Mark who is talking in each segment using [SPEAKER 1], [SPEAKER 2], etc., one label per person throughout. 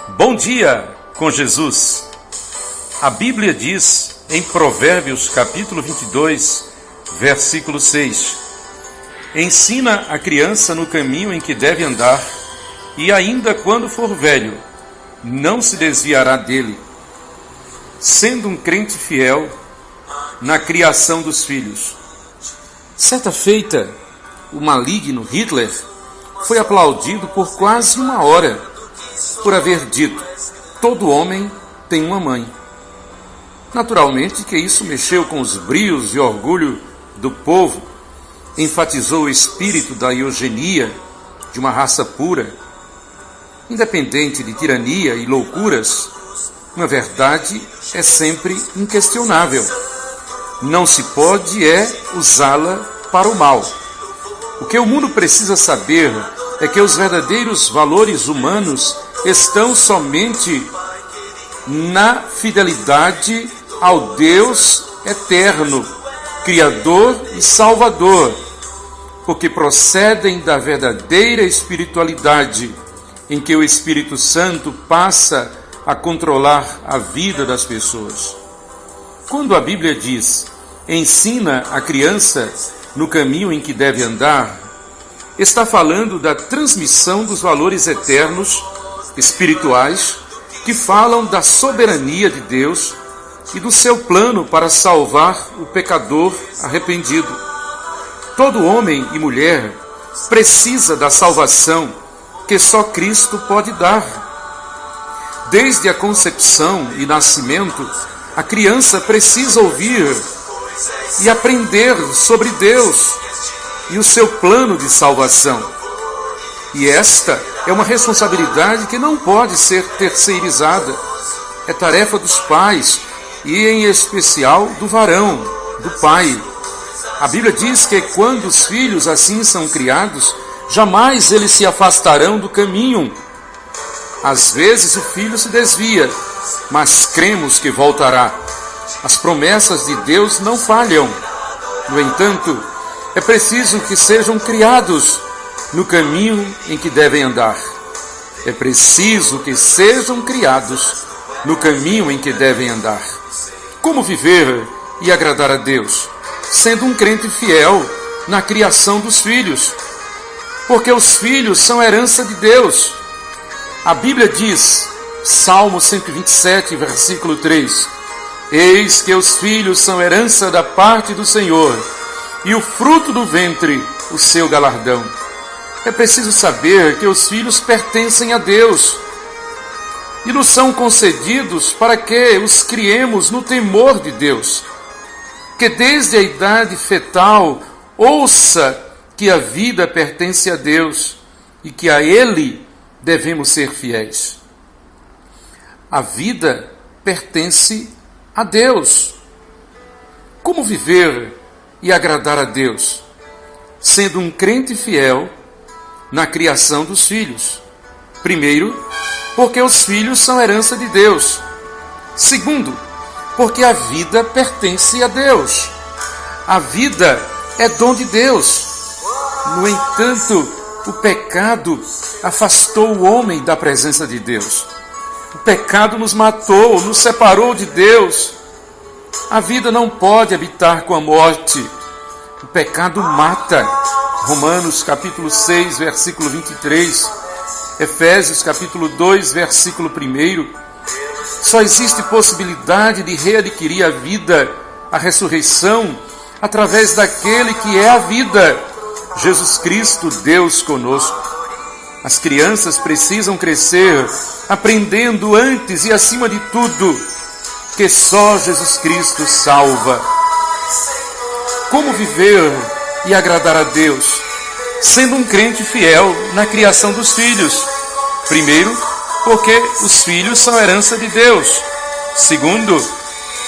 [SPEAKER 1] Bom dia com Jesus. A Bíblia diz em Provérbios capítulo 22, versículo 6: Ensina a criança no caminho em que deve andar, e ainda quando for velho, não se desviará dele. Sendo um crente fiel na criação dos filhos. Certa feita, o maligno Hitler foi aplaudido por quase uma hora por haver dito: todo homem tem uma mãe. Naturalmente que isso mexeu com os brios e orgulho do povo, enfatizou o espírito da eugenia de uma raça pura, independente de tirania e loucuras. Uma verdade é sempre inquestionável. Não se pode usá-la para o mal. O que o mundo precisa saber é que os verdadeiros valores humanos estão somente na fidelidade ao Deus eterno, Criador e Salvador, porque procedem da verdadeira espiritualidade, em que o Espírito Santo passa a controlar a vida das pessoas. Quando a Bíblia diz: ensina a criança no caminho em que deve andar, está falando da transmissão dos valores eternos, espirituais, que falam da soberania de Deus e do seu plano para salvar o pecador arrependido. Todo homem e mulher precisa da salvação que só Cristo pode dar. Desde a concepção e nascimento, a criança precisa ouvir e aprender sobre Deus e o seu plano de salvação. E esta é uma responsabilidade que não pode ser terceirizada. É tarefa dos pais e, em especial, do varão, do pai. A Bíblia diz que quando os filhos assim são criados, jamais eles se afastarão do caminho. Às vezes o filho se desvia, mas cremos que voltará. As promessas de Deus não falham. No entanto, é preciso que sejam criados no caminho em que devem andar. É preciso que sejam criados no caminho em que devem andar. Como viver e agradar a Deus? Sendo um crente fiel na criação dos filhos. Porque os filhos são herança de Deus. A Bíblia diz, Salmo 127, versículo 3, Eis que os filhos são herança da parte do Senhor, e o fruto do ventre, o seu galardão. É preciso saber que os filhos pertencem a Deus, e nos são concedidos para que os criemos no temor de Deus. Que desde a idade fetal ouça que a vida pertence a Deus, e que a Ele devemos ser fiéis. A vida pertence a Deus. Como viver e agradar a Deus? Sendo um crente fiel na criação dos filhos. Primeiro, porque os filhos são herança de Deus. Segundo, porque a vida pertence a Deus. A vida é dom de Deus. No entanto, o pecado afastou o homem da presença de Deus. O pecado nos matou, nos separou de Deus. A vida não pode habitar com a morte. O pecado mata. Romanos capítulo 6, versículo 23. Efésios capítulo 2, versículo 1. Só existe possibilidade de readquirir a vida, a ressurreição, através daquele que é a vida, Jesus Cristo, Deus conosco. As crianças precisam crescer aprendendo antes e acima de tudo que só Jesus Cristo salva. Como viver e agradar a Deus? Sendo um crente fiel na criação dos filhos. Primeiro, porque os filhos são herança de Deus. Segundo,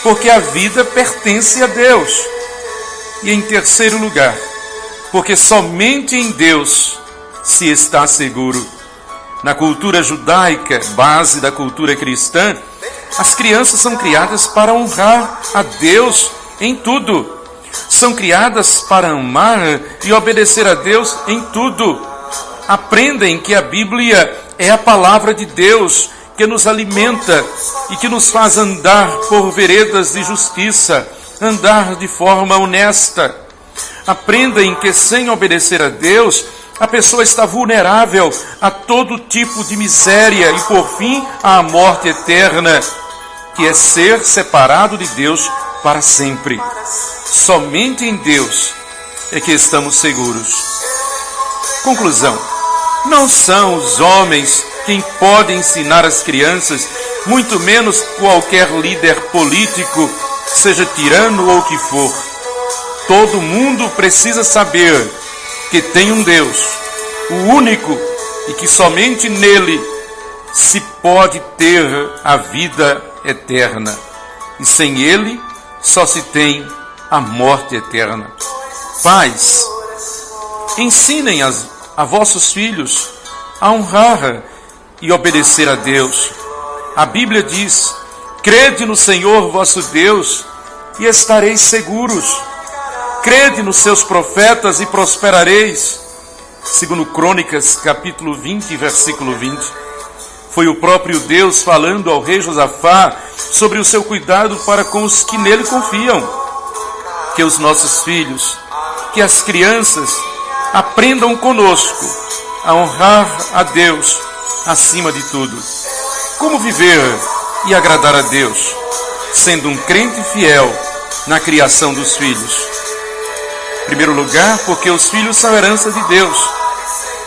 [SPEAKER 1] porque a vida pertence a Deus. E em terceiro lugar, porque somente em Deus se está seguro. Na cultura judaica, base da cultura cristã, as crianças são criadas para honrar a Deus em tudo. São criadas para amar e obedecer a Deus em tudo. Aprendem que a Bíblia é a palavra de Deus que nos alimenta e que nos faz andar por veredas de justiça, andar de forma honesta. Aprendem que sem obedecer a Deus, a pessoa está vulnerável a todo tipo de miséria e, por fim, à morte eterna, que é ser separado de Deus para sempre. Somente em Deus é que estamos seguros. Conclusão: não são os homens quem pode ensinar as crianças, muito menos qualquer líder político, seja tirano ou o que for. Todo mundo precisa saber que tem um Deus, o único, e que somente nele se pode ter a vida eterna. E sem ele só se tem a morte eterna. Pais, ensinem a vossos filhos a honrar e obedecer a Deus. A Bíblia diz: crede no Senhor vosso Deus e estareis seguros. Crede nos seus profetas e prosperareis. Segundo Crônicas, capítulo 20, versículo 20. Foi o próprio Deus falando ao rei Josafá sobre o seu cuidado para com os que nele confiam. Que os nossos filhos, que as crianças aprendam conosco a honrar a Deus acima de tudo. Como viver e agradar a Deus, sendo um crente fiel na criação dos filhos? Em primeiro lugar, porque os filhos são herança de Deus.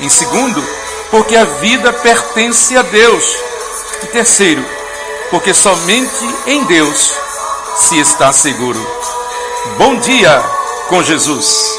[SPEAKER 1] Em segundo, porque a vida pertence a Deus. E terceiro, porque somente em Deus se está seguro. Bom dia com Jesus.